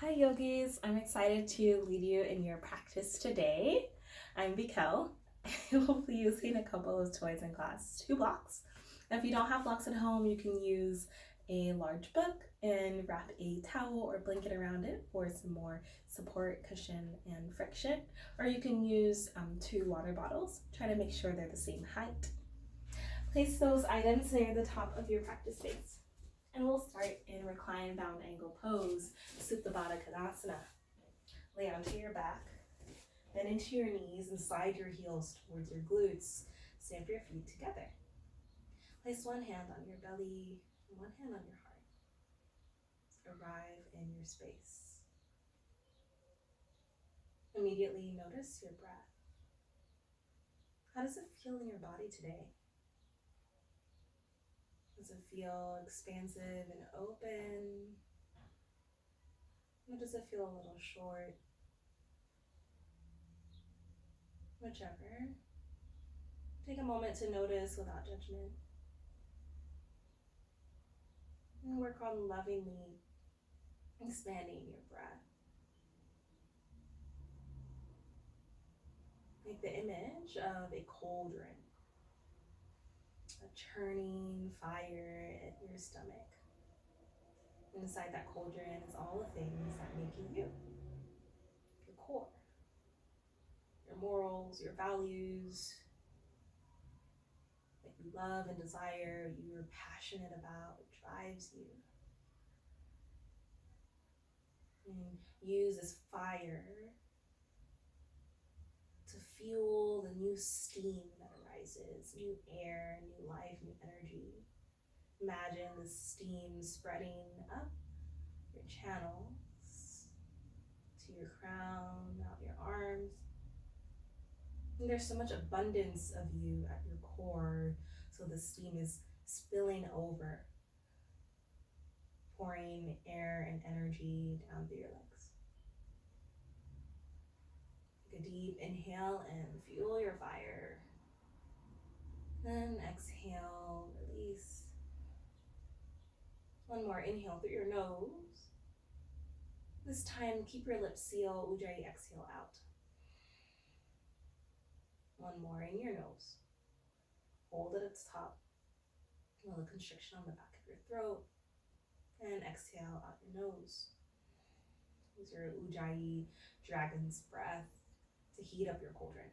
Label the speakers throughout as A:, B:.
A: Hi yogis, I'm excited to lead you in your practice today. I'm Bikel. I will be using a couple of toys in class, 2 blocks. If you don't have blocks at home, you can use a large book and wrap a towel or blanket around it for some more support, cushion, and friction. Or you can use 2 water bottles. Try to make sure they're the same height. Place those items near the top of your practice space. And we'll start in recline bound angle pose, Supta Baddha Konasana. Lay onto your back, bend into your knees and slide your heels towards your glutes. Stamp your feet together. Place one hand on your belly and one hand on your heart. Arrive in your space. Immediately notice your breath. How does it feel in your body today? Does it feel expansive and open? Or does it feel a little short? Whichever. Take a moment to notice without judgment. And work on lovingly expanding your breath. Make the image of a cauldron, a churning fire at your stomach. Inside that cauldron is all the things that make you you. Your core, your morals, your values, that you love and desire, you're passionate about, what drives you. And use this fire to fuel the new steam that arises, new air, new life, new energy. Imagine the steam spreading up your channels to your crown, out your arms. And there's so much abundance of you at your core, so the steam is spilling over, pouring air and energy down through your legs. Take a deep inhale and fuel your fire. Then exhale, release. One more inhale through your nose. This time, keep your lips sealed. Ujjayi, exhale out. One more in your nose. Hold it at the top. Feel the constriction on the back of your throat. And exhale out your nose. Use your Ujjayi dragon's breath to heat up your cauldron.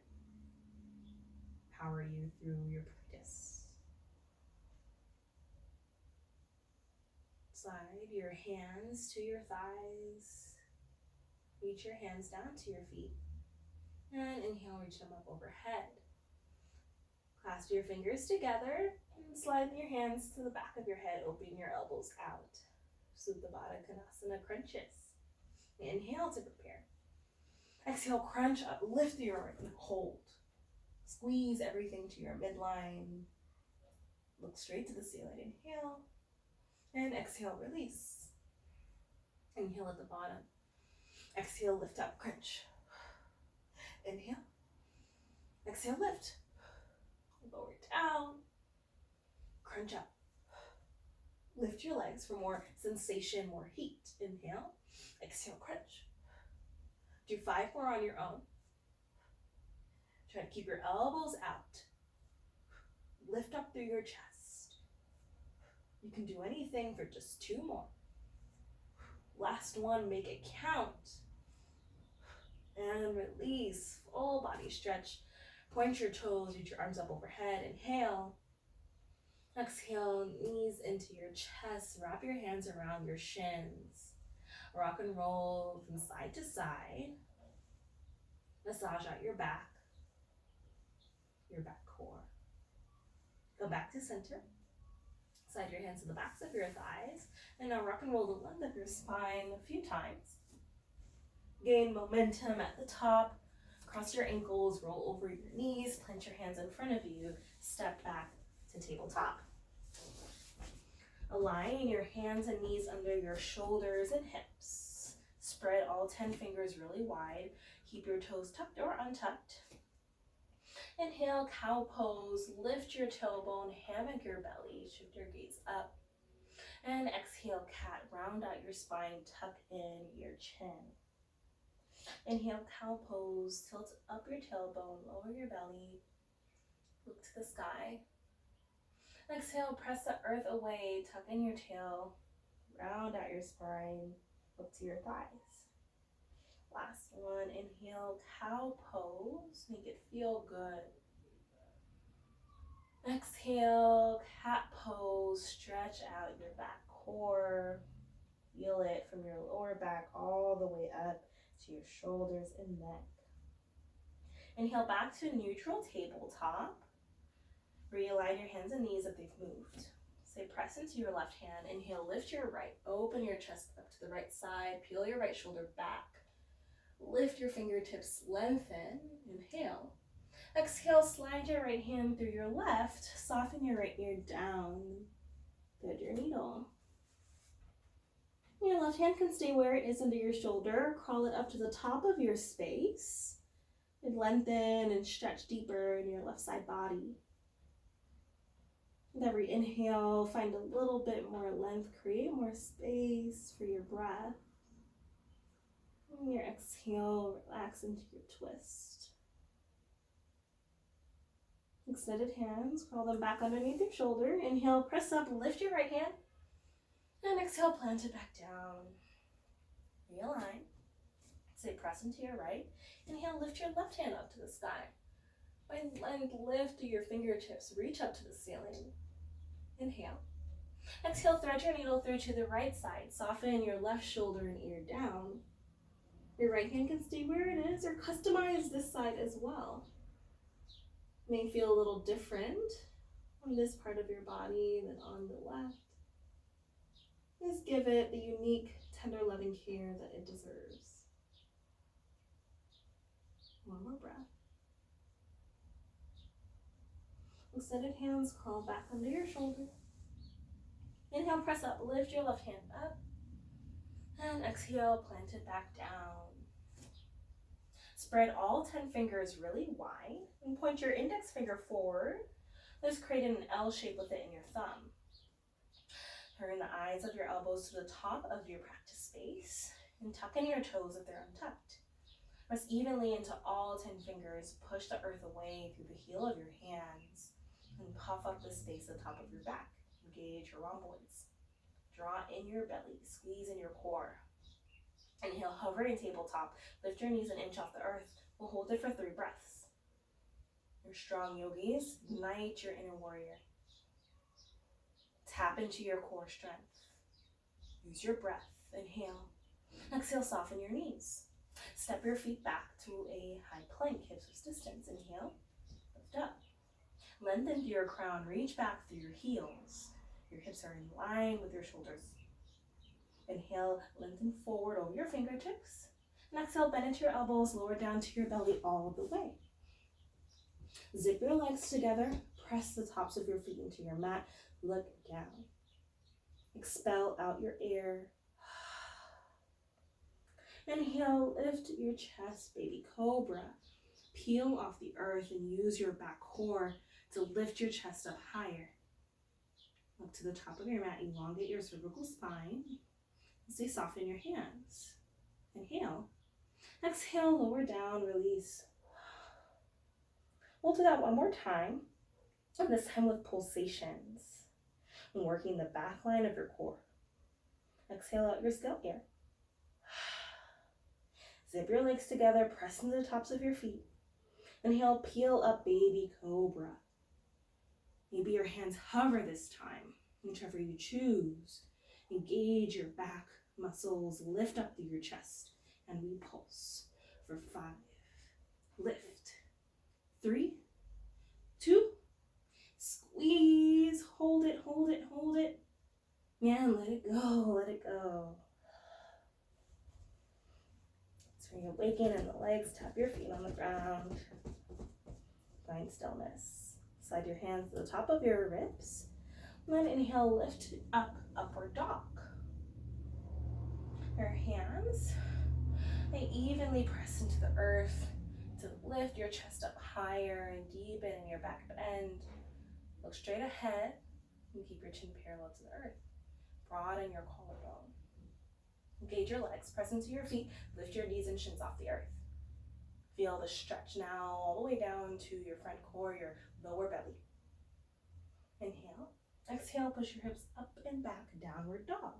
A: Power you through your practice. Slide your hands to your thighs. Reach your hands down to your feet. And inhale, reach them up overhead. Clasp your fingers together and slide your hands to the back of your head, opening your elbows out. Supta Baddha Konasana crunches. Inhale to prepare. Exhale, crunch up, lift your and hold. Squeeze everything to your midline. Look straight to the ceiling. Inhale. And exhale, release. Inhale at the bottom. Exhale, lift up, crunch. Inhale. Exhale, lift. Lower down. Crunch up. Lift your legs for more sensation, more heat. Inhale. Exhale, crunch. Do 5 more on your own. Try to keep your elbows out. Lift up through your chest. You can do anything for just 2 more. Last one, make it count. And release, full body stretch. Point your toes, reach your arms up overhead. Inhale. Exhale, knees into your chest. Wrap your hands around your shins. Rock and roll from side to side. Massage out your back core. Go back to center. Slide your hands to the backs of your thighs. And now rock and roll the length of your spine a few times. Gain momentum at the top. Cross your ankles, roll over your knees, plant your hands in front of you, step back to tabletop. Align your hands and knees under your shoulders and hips. Spread all 10 fingers really wide. Keep your toes tucked or untucked. Inhale, cow pose. Lift your tailbone, hammock your belly. Shift your gaze up. And exhale, cat. Round out your spine, tuck in your chin. Inhale, cow pose. Tilt up your tailbone, lower your belly. Look to the sky. Exhale, press the earth away, tuck in your tail. Round out your spine, look to your thighs. Last one, inhale, cow pose. Make it feel good. Exhale, cat pose. Stretch out your back core. Feel it from your lower back all the way up to your shoulders and neck. Inhale back to neutral tabletop. Realign your hands and knees if they've moved. Say press into your left hand. Inhale, lift your right. Open your chest up to the right side. Peel your right shoulder back. Lift your fingertips, lengthen. Inhale. Exhale, slide your right hand through your left. Soften your right ear down. Thread your needle. Your left hand can stay where it is under your shoulder. Crawl it up to the top of your space. And lengthen and stretch deeper in your left side body. With every inhale, find a little bit more length. Create more space for your breath. And your exhale, relax into your twist. Extended hands, crawl them back underneath your shoulder. Inhale, press up, lift your right hand. And exhale, plant it back down. Realign. Say press into your right. Inhale, lift your left hand up to the sky. Find length, lift your fingertips, reach up to the ceiling. Inhale. Exhale, thread your needle through to the right side. Soften your left shoulder and ear down. Your right hand can stay where it is or customize this side as well. It may feel a little different on this part of your body than on the left. Just give it the unique, tender, loving care that it deserves. One more breath. Extended hands, crawl back under your shoulder. Inhale, press up, lift your left hand up. And exhale, plant it back down. Spread all 10 fingers really wide and point your index finger forward. Let's create an L shape with it in your thumb. Turn the eyes of your elbows to the top of your practice space and tuck in your toes if they're untucked. Press evenly into all 10 fingers. Push the earth away through the heel of your hands and puff up the space at the top of your back. Engage your rhomboids. Draw in your belly. Squeeze in your core. Inhale, hover in tabletop. Lift your knees an inch off the earth. We'll hold it for 3 breaths. You're strong yogis. Ignite your inner warrior. Tap into your core strength. Use your breath. Inhale. Exhale, soften your knees. Step your feet back to a high plank, hips width distance. Inhale, lift up. Lengthen through your crown, reach back through your heels. Your hips are in line with your shoulders. Inhale, lengthen forward over your fingertips. And exhale, bend into your elbows, lower down to your belly all the way. Zip your legs together, press the tops of your feet into your mat, look down. Expel out your air. Inhale, lift your chest, baby cobra. Peel off the earth and use your back core to lift your chest up higher. Look to the top of your mat, elongate your cervical spine. Stay soft in your hands. Inhale. Exhale, lower down, release. We'll do that one more time, and this time with pulsations. And working the back line of your core. Exhale out your scalp air. Zip your legs together, press into the tops of your feet. Inhale, peel up, baby cobra. Maybe your hands hover this time, whichever you choose. Engage your back muscles, lift up through your chest, and we pulse for 5. Lift. 3, 2, squeeze, hold it, hold it, hold it. And let it go, let it go. So when you awaken in the legs, tap your feet on the ground. Find stillness. Slide your hands to the top of your ribs. And then inhale, lift up, upward dog. Your hands, they evenly press into the earth to lift your chest up higher and deepen in your back bend. Look straight ahead and keep your chin parallel to the earth. Broaden your collarbone. Engage your legs, press into your feet, lift your knees and shins off the earth. Feel the stretch now all the way down to your front core, your lower belly. Inhale. Exhale, push your hips up and back, downward dog.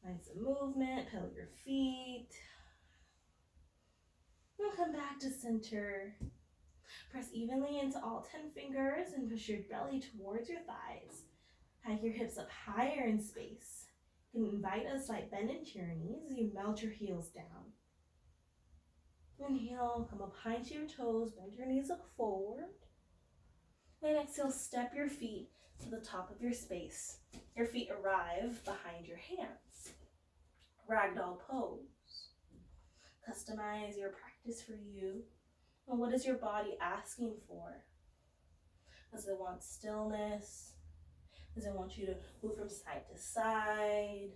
A: Nice movement, pedal your feet. Now come back to center. Press evenly into all 10 fingers and push your belly towards your thighs. Hike your hips up higher in space. You can invite a slight bend into your knees as you melt your heels down. Inhale, come up high to your toes, bend your knees, look forward. And exhale, step your feet to the top of your space. Your feet arrive behind your hands. Ragdoll pose. Customize your practice for you. And what is your body asking for? Does it want stillness? Does it want you to move from side to side?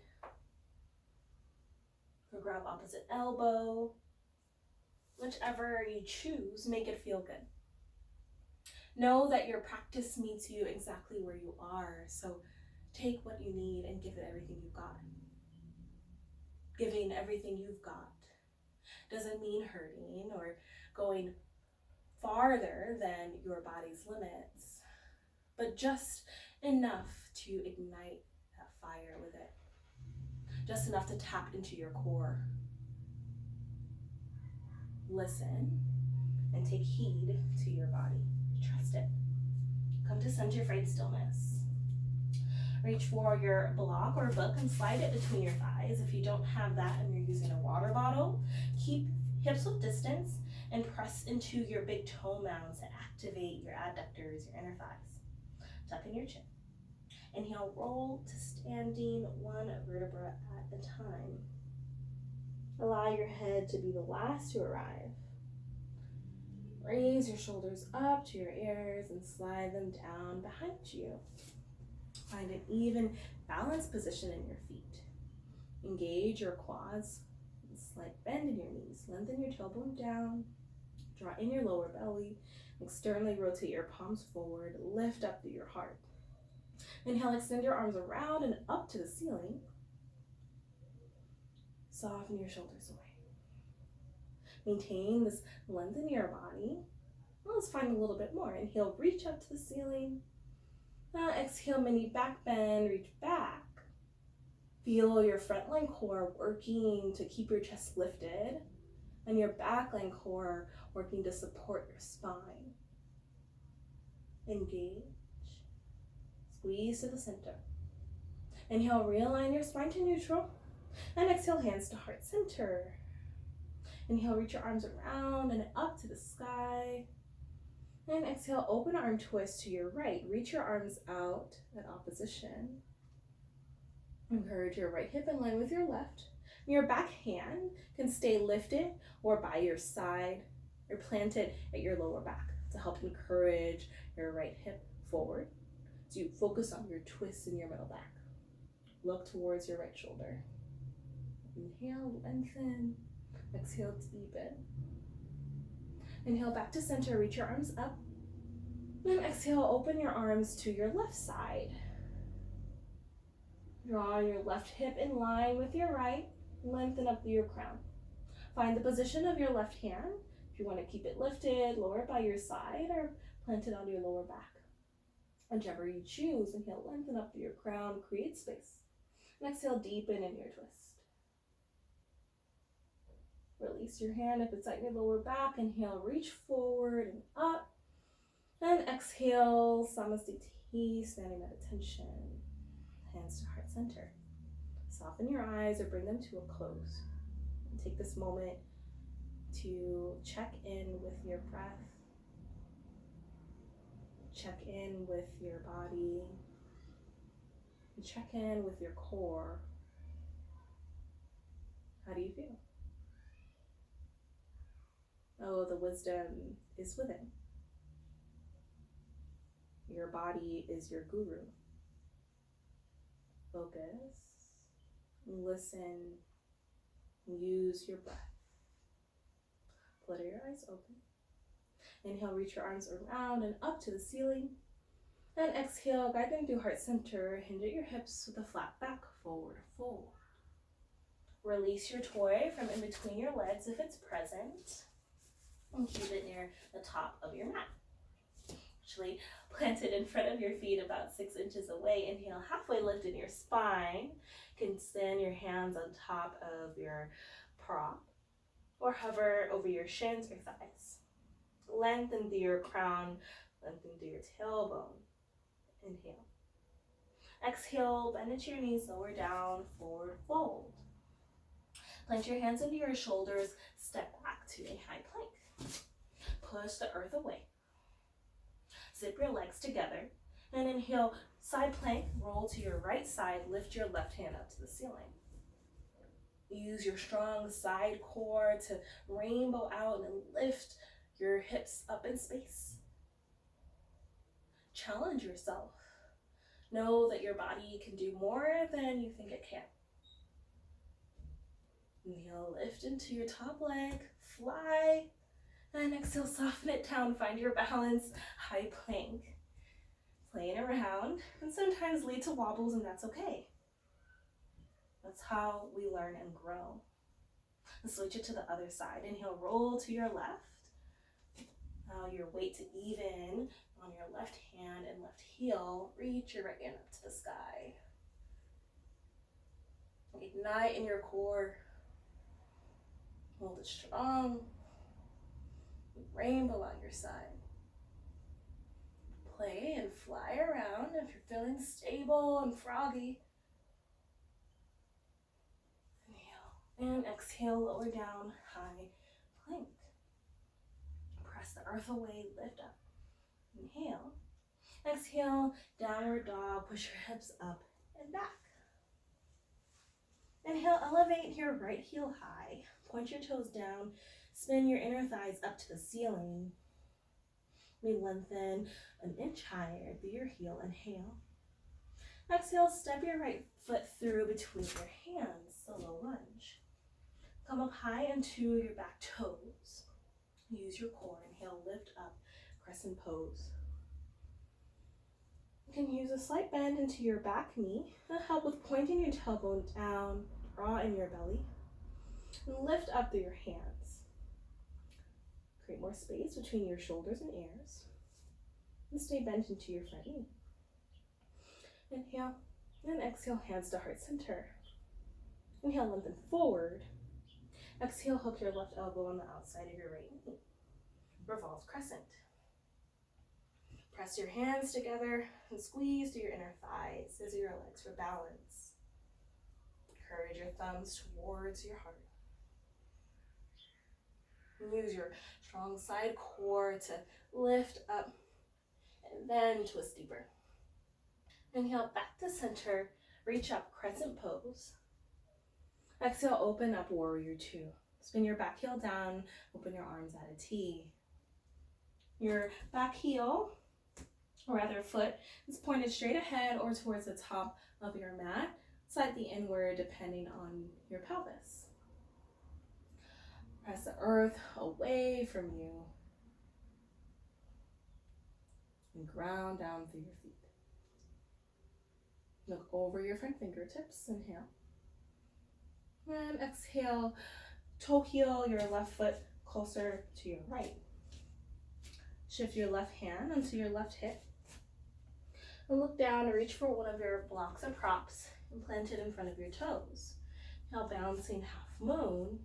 A: Or grab opposite elbow? Whichever you choose, make it feel good. Know that your practice meets you exactly where you are, so take what you need and give it everything you've got. Giving everything you've got doesn't mean hurting or going farther than your body's limits, but just enough to ignite that fire with it. Just enough to tap into your core. Listen and take heed to your body. Trust it. Come to center for stillness. Reach for your block or book and slide it between your thighs. If you don't have that and you're using a water bottle, keep hips with distance and press into your big toe mounds to activate your adductors, your inner thighs. Tuck in your chin. Inhale, roll to standing, one vertebra at a time. Allow your head to be the last to arrive. Raise your shoulders up to your ears and slide them down behind you. Find an even, balanced position in your feet. Engage your quads, slight bend in your knees. Lengthen your tailbone down. Draw in your lower belly. Externally rotate your palms forward. Lift up through your heart. Inhale, extend your arms around and up to the ceiling. Soften your shoulders away. Maintain this length in your body. Well, let's find a little bit more. Inhale, reach up to the ceiling. Now exhale, mini back bend, reach back. Feel your frontline core working to keep your chest lifted and your backline core working to support your spine. Engage. Squeeze to the center. Inhale, realign your spine to neutral. And exhale, hands to heart center. Inhale, reach your arms around and up to the sky. And exhale, open arm twist to your right. Reach your arms out at opposition. Encourage your right hip in line with your left. Your back hand can stay lifted or by your side or planted at your lower back to help encourage your right hip forward. So you focus on your twists in your middle back. Look towards your right shoulder. Inhale, lengthen. Exhale, deepen. Inhale, back to center. Reach your arms up. Then exhale, open your arms to your left side. Draw your left hip in line with your right. Lengthen up through your crown. Find the position of your left hand. If you want to keep it lifted, lower it by your side or plant it on your lower back. Whichever you choose. Inhale, lengthen up through your crown. Create space. And exhale, deepen in your twist. Release your hand if it's at your lower back. Inhale, reach forward and up. And exhale, Samasthiti, standing at attention. Hands to heart center. Soften your eyes or bring them to a close. And take this moment to check in with your breath. Check in with your body. And check in with your core. How do you feel? Oh, the wisdom is within. Your body is your guru. Focus, listen, use your breath. Flutter your eyes open. Inhale, reach your arms around and up to the ceiling. And exhale, guide them through heart center. Hinge at your hips with a flat back, forward fold. Release your toy from in between your legs if it's present. And keep it near the top of your mat. Actually, plant it in front of your feet about 6 inches away. Inhale, halfway lift in your spine. You can stand your hands on top of your prop or hover over your shins or thighs. Lengthen through your crown, lengthen through your tailbone. Inhale. Exhale, bend into your knees, lower down, forward fold. Plant your hands into your shoulders, step back to a high plank. Push the earth away. Zip your legs together and inhale, side plank, roll to your right side, lift your left hand up to the ceiling. Use your strong side core to rainbow out and lift your hips up in space. Challenge yourself. Know that your body can do more than you think it can. Inhale, lift into your top leg, fly, and exhale, soften it down, find your balance, high plank. Playing around, and sometimes lead to wobbles, and that's okay. That's how we learn and grow. And switch it to the other side. Inhale, roll to your left. Allow your weight to even on your left hand and left heel. Reach your right hand up to the sky. Ignite in your core. Hold it strong. Rainbow on your side. Play and fly around if you're feeling stable and froggy. Inhale and exhale, lower down, high plank. Press the earth away, lift up. Inhale. Exhale, downward dog, push your hips up and back. Inhale, elevate your right heel high. Point your toes down, spin your inner thighs up to the ceiling. We lengthen an inch higher through your heel. Inhale. Exhale, step your right foot through between your hands, solo lunge. Come up high into your back toes. Use your core. Inhale, lift up, crescent pose. You can use a slight bend into your back knee. That'll help with pointing your tailbone down, draw in your belly, and lift up through your hands. Create more space between your shoulders and ears. And stay bent into your front knee. Inhale, and exhale, hands to heart center. Inhale, lengthen forward. Exhale, hook your left elbow on the outside of your right knee. Revolve crescent. Press your hands together and squeeze through your inner thighs, scissor your legs for balance. Encourage your thumbs towards your heart. Use your strong side core to lift up and then twist deeper. Inhale, back to center, reach up, crescent pose. Exhale, open up, warrior two. Spin your back heel down, open your arms at a T. Your back heel, or rather foot, is pointed straight ahead or towards the top of your mat, slightly inward depending on your pelvis. Press the earth away from you and ground down through your feet. Look over your front fingertips, inhale. And exhale, toe heel your left foot closer to your right. Shift your left hand onto your left hip. And look down and reach for one of your blocks or props and plant it in front of your toes. Now balancing half moon.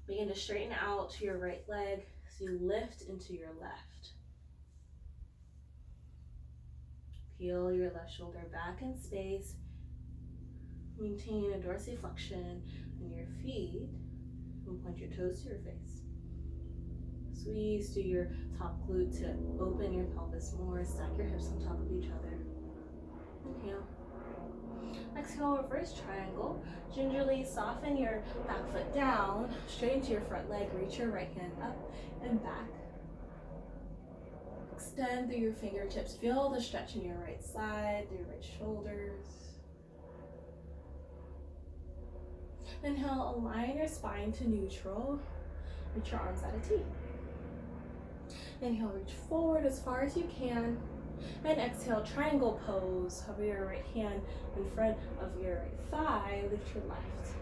A: Begin to straighten out to your right leg as you lift into your left. Peel your left shoulder back in space. Maintain a dorsiflexion in your feet and point your toes to your face. Squeeze through your top glute to open your pelvis more. Stack your hips on top of each other. Inhale. Exhale, reverse triangle. Gingerly soften your back foot down. Straighten to your front leg. Reach your right hand up and back. Extend through your fingertips. Feel the stretch in your right side, through your right shoulders. Inhale, align your spine to neutral. Reach your arms at a T. Inhale, reach forward as far as you can. And exhale, triangle pose. Hover your right hand in front of your right thigh. Lift your left.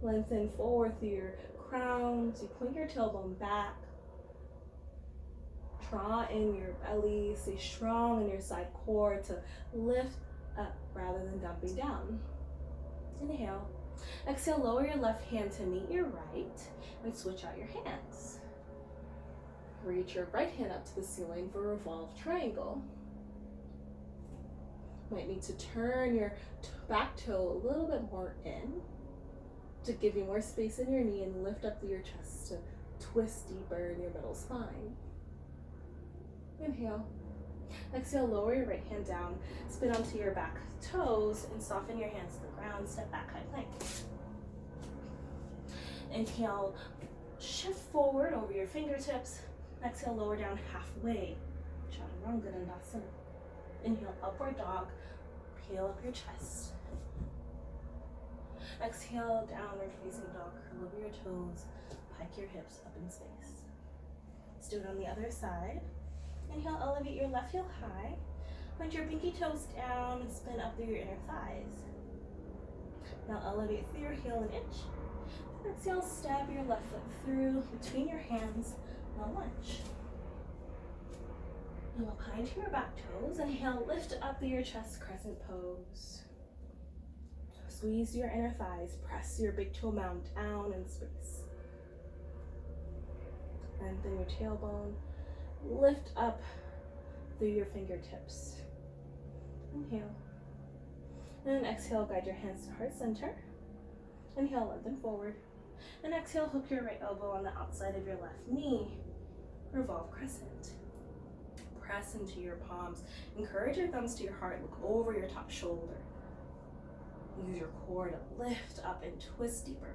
A: Lengthen forward through your crowns. You point your tailbone back. Draw in your belly. Stay strong in your side core to lift up rather than dumping down. Inhale. Exhale, lower your left hand to meet your right and switch out your hands. Reach your right hand up to the ceiling for a revolved triangle. Might need to turn your back toe a little bit more in to give you more space in your knee and lift up through your chest to twist deeper in your middle spine. Inhale. Exhale, lower your right hand down, spin onto your back toes, and soften your hands to the ground, step back, high plank. Inhale, shift forward over your fingertips. Exhale, lower down halfway, Chaturanga Dandasana. Inhale, upward dog, peel up your chest. Exhale, downward facing dog, curl over your toes, pike your hips up in space. Let's do it on the other side. Inhale, elevate your left heel high. Point your pinky toes down and spin up through your inner thighs. Now elevate through your heel an inch. Exhale, step your left foot through between your hands, now lunge. Now pine to your back toes. Inhale, lift up through your chest, crescent pose. Squeeze your inner thighs, press your big toe mound down in space. Lengthen your tailbone. Lift up through your fingertips. Inhale. And exhale, guide your hands to heart center. Inhale, lengthen forward. And exhale, hook your right elbow on the outside of your left knee. Revolve crescent. Press into your palms. Encourage your thumbs to your heart. Look over your top shoulder. Use your core to lift up and twist deeper.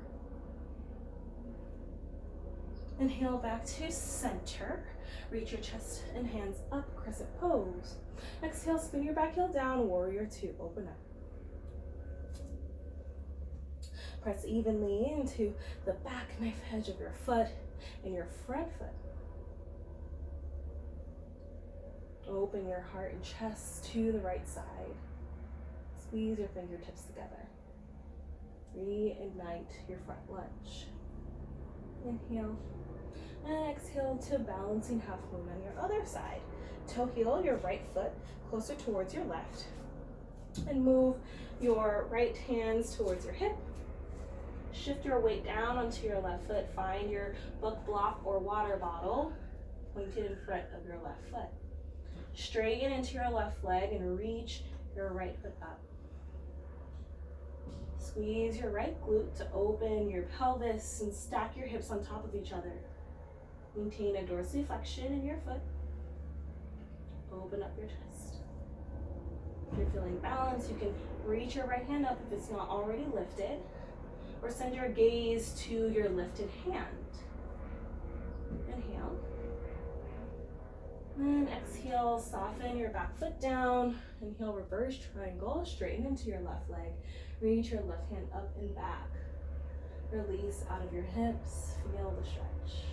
A: Inhale back to center. Reach your chest and hands up, crescent pose. Exhale, spin your back heel down, warrior two, open up. Press evenly into the back knife edge of your foot and your front foot. Open your heart and chest to the right side. Squeeze your fingertips together. Reignite your front lunge. Inhale. And exhale to balancing half moon on your other side. Toe heel your right foot closer towards your left. And move your right hands towards your hip. Shift your weight down onto your left foot. Find your book block or water bottle pointed in front of your left foot. Straighten into your left leg and reach your right foot up. Squeeze your right glute to open your pelvis and stack your hips on top of each other. Maintain a dorsiflexion in your foot. Open up your chest. If you're feeling balanced, you can reach your right hand up if it's not already lifted, or send your gaze to your lifted hand. Inhale. And exhale, soften your back foot down. Inhale, reverse triangle, straighten into your left leg. Reach your left hand up and back. Release out of your hips, feel the stretch.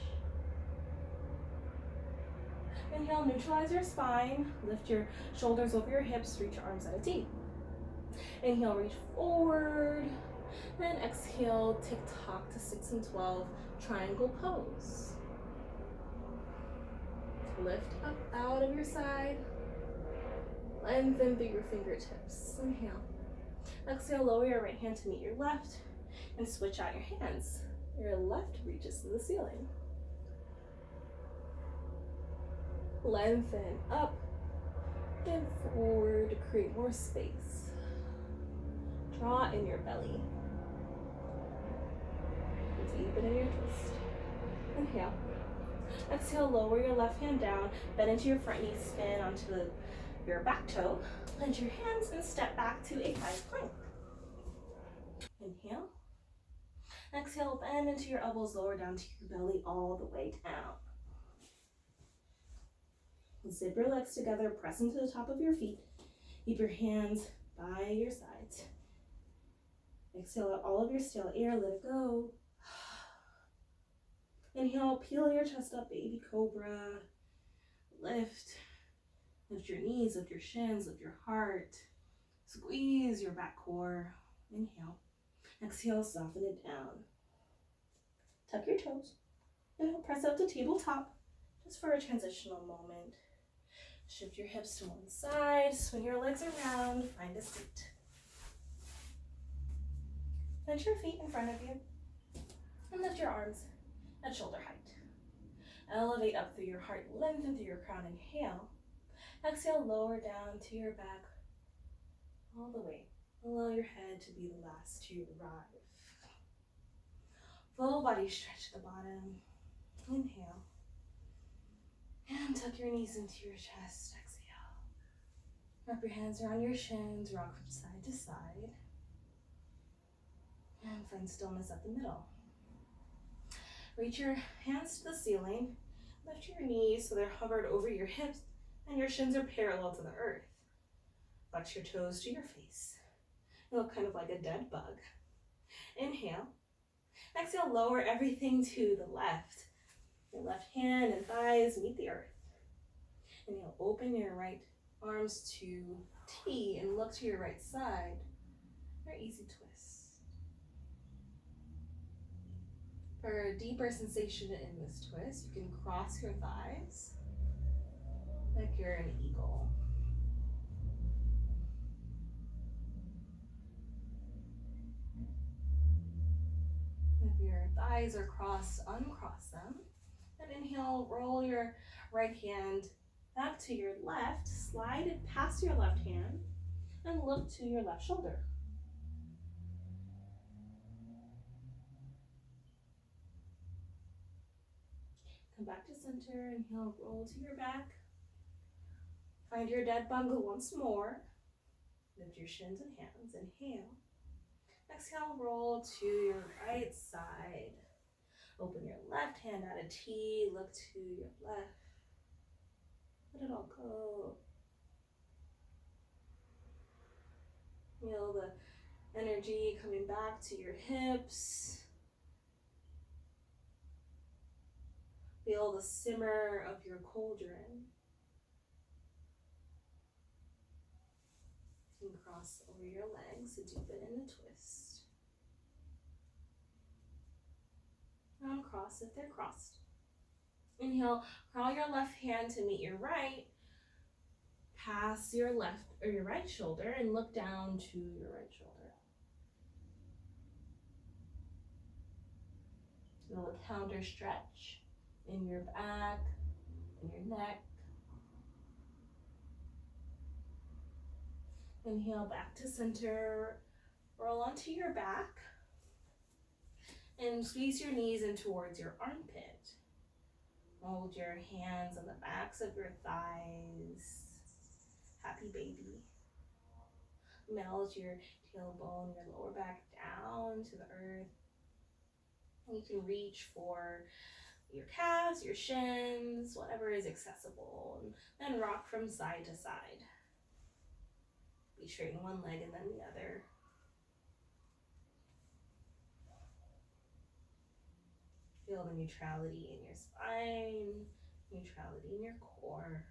A: Inhale, neutralize your spine. Lift your shoulders over your hips, reach your arms at a T. Inhale, reach forward. And exhale, tick-tock to 6 and 12, triangle pose. Lift up out of your side. Lengthen through your fingertips. Inhale. Exhale, lower your right hand to meet your left and switch out your hands. Your left reaches to the ceiling. Lengthen up and forward to create more space. Draw in your belly. Deepen in your twist. Inhale. Exhale, lower your left hand down, bend into your front knee, spin onto your back toe. Plant your hands and step back to a high plank. Inhale. Exhale, bend into your elbows, lower down to your belly all the way down. Zip your legs together, press into the top of your feet. Keep your hands by your sides. Exhale out all of your stale air, let it go. Inhale, peel your chest up, baby cobra. Lift. Lift your knees, lift your shins, lift your heart. Squeeze your back core. Inhale. Exhale, soften it down. Tuck your toes. Inhale, press up to tabletop just for a transitional moment. Shift your hips to one side, swing your legs around, find a seat. Plant your feet in front of you and lift your arms at shoulder height. Elevate up through your heart, lengthen through your crown. Inhale. Exhale, lower down to your back all the way. Allow your head to be the last to arrive. Full body stretch at the bottom. Inhale. And tuck your knees into your chest. Exhale. Wrap your hands around your shins. Rock from side to side. And find stillness at the middle. Reach your hands to the ceiling. Lift your knees so they're hovered over your hips and your shins are parallel to the earth. Flex your toes to your face. You look kind of like a dead bug. Inhale. Exhale, lower everything to the left. Your left hand and thighs meet the earth. Inhale, open your right arms to T and look to your right side. Very easy twist. For a deeper sensation in this twist, you can cross your thighs like you're an eagle. If your thighs are crossed, uncross them. And inhale, roll your right hand back to your left, slide it past your left hand, and look to your left shoulder. Come back to center, inhale, roll to your back. Find your dead bug once more. Lift your shins and hands, inhale. Exhale, roll to your right side. Open your left hand at a T, look to your left. Let it all go. Feel the energy coming back to your hips. Feel the simmer of your cauldron. You can cross over your legs to deepen in the twist. Uncross if they're crossed. Inhale, crawl your left hand to meet your right. Pass your left or your right shoulder and look down to your right shoulder. Feel a counter stretch in your back, in your neck. Inhale, back to center. Roll onto your back. And squeeze your knees in towards your armpit. Hold your hands on the backs of your thighs. Happy baby. Melt your tailbone, your lower back down to the earth. You can reach for your calves, your shins, whatever is accessible. And then rock from side to side. We straighten one leg and then the other. Feel the neutrality in your spine, neutrality in your core.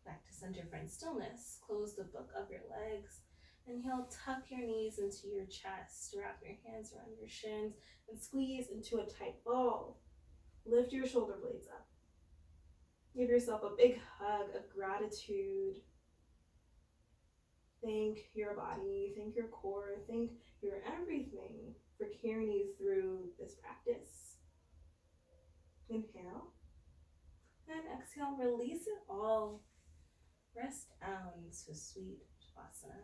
A: Back to center, find stillness. Close the book of your legs. Inhale, tuck your knees into your chest. Wrap your hands around your shins and squeeze into a tight ball. Lift your shoulder blades up. Give yourself a big hug of gratitude. Thank your body, thank your core, thank your everything for carrying you through this practice. Inhale. And exhale, release it all. Rest down to sweet Shavasana.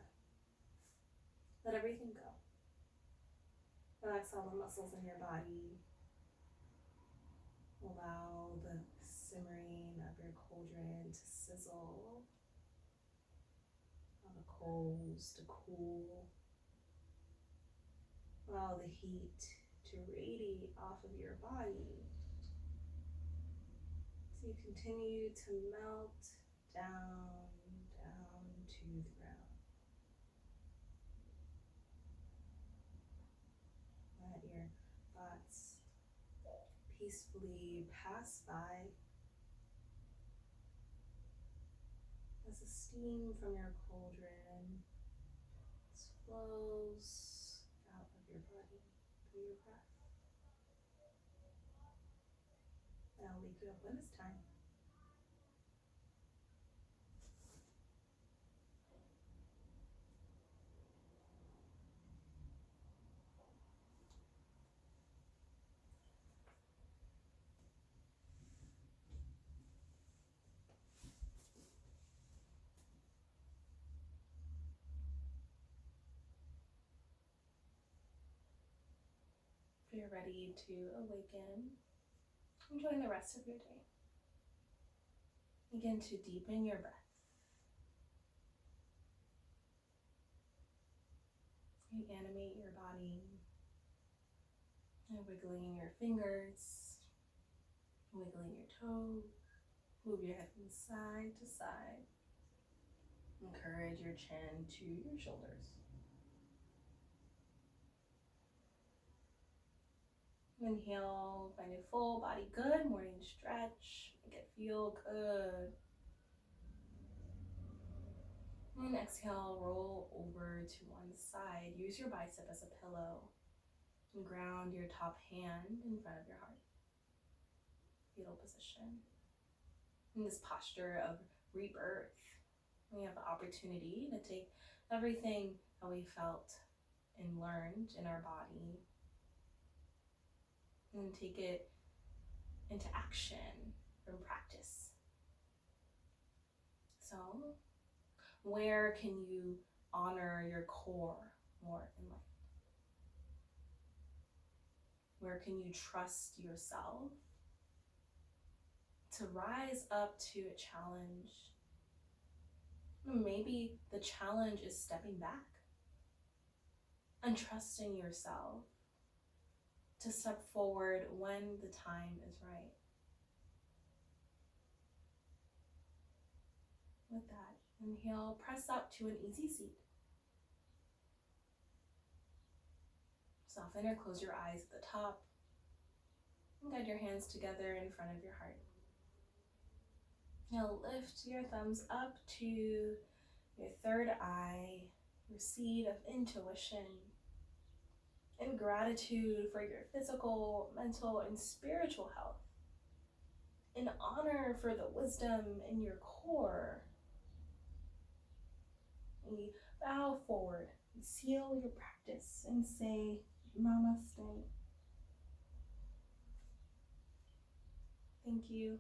A: Let everything go. Relax all the muscles in your body. Allow the simmering of your cauldron to sizzle. Allow the coals to cool. Allow the heat to radiate off of your body. So you continue to melt down to the ground. Let your thoughts peacefully pass by as the steam from your cauldron flows out of your body through your breath. And I'll wake you up when it's time. If you're ready to awaken, enjoy the rest of your day. Begin to deepen your breath. Reanimate your body and wiggling your fingers, wiggling your toes, move your head from side to side. Encourage your chin to your shoulders. Inhale, find a full body good morning stretch. Make it feel good. And exhale, roll over to one side. Use your bicep as a pillow. And ground your top hand in front of your heart. Fetal position. In this posture of rebirth, we have the opportunity to take everything that we felt and learned in our body and take it into action from practice. So, where can you honor your core more in life? Where can you trust yourself to rise up to a challenge? Maybe the challenge is stepping back and trusting yourself to step forward when the time is right. With that, inhale, press up to an easy seat. Soften or close your eyes at the top and guide your hands together in front of your heart. Now lift your thumbs up to your third eye, your seed of intuition, and gratitude for your physical, mental, and spiritual health. In honor for the wisdom in your core, we bow forward, we seal your practice, and say, Namaste. Thank you.